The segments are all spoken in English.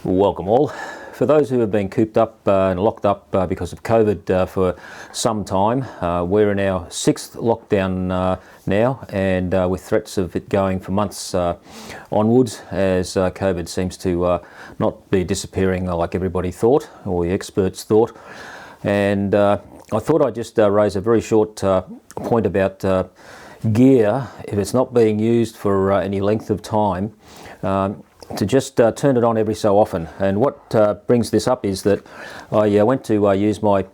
Welcome all. For those who have been cooped up and locked up because of COVID for some time, we're in our 6th lockdown now, and with threats of it going for months onwards, as COVID seems to not be disappearing like everybody thought, or the experts thought. And I thought I'd just raise a very short point about gear, if it's not being used for any length of time, to just turn it on every so often. And what brings this up is that I went to use my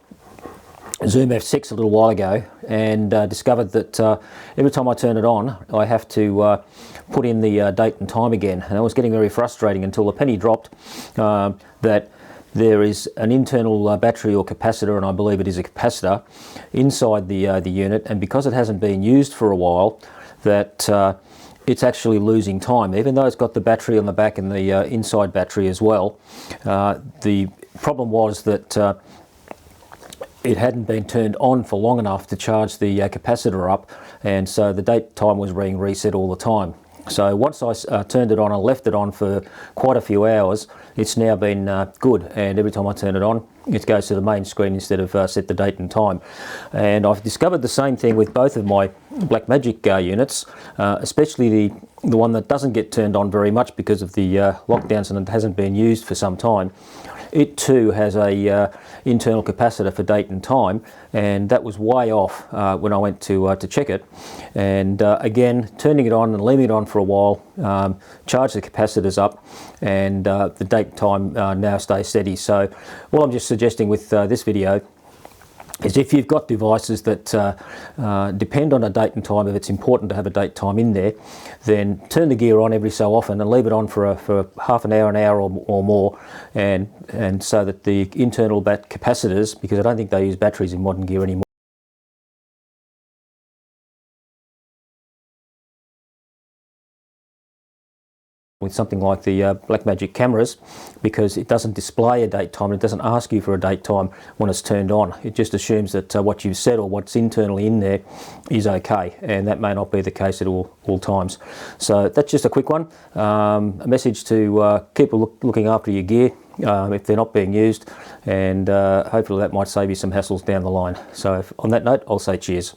Zoom F6 a little while ago and discovered that every time I turn it on I have to put in the date and time again, and it was getting very frustrating until the penny dropped that there is an internal battery or capacitor, and I believe it is a capacitor, inside the unit, and because it hasn't been used for a while, that it's actually losing time, even though it's got the battery on the back and the inside battery as well. The problem was that it hadn't been turned on for long enough to charge the capacitor up, and so the date time was being reset all the time. So once I turned it on and left it on for quite a few hours, it's now been good, and every time I turn it on it goes to the main screen instead of set the date and time. And I've discovered the same thing with both of my Blackmagic units, especially the one that doesn't get turned on very much because of the lockdowns and it hasn't been used for some time. It too has a internal capacitor for date and time, and that was way off when I went to check it. And again, turning it on and leaving it on for a while charged the capacitors up, and the date and time now stays steady. So all I'm just suggesting with this video is, if you've got devices that depend on a date and time, if it's important to have a date time in there, then turn the gear on every so often and leave it on for half an hour or more, and so that the internal capacitors, because I don't think they use batteries in modern gear anymore, with something like the Blackmagic cameras, because it doesn't display a date time. It doesn't ask you for a date time when it's turned on. It just assumes that what you've set or what's internally in there is okay, and that may not be the case at all times. So that's just a quick one, a message to keep looking after your gear if they're not being used, and hopefully that might save you some hassles down the line. So on that note, I'll say cheers.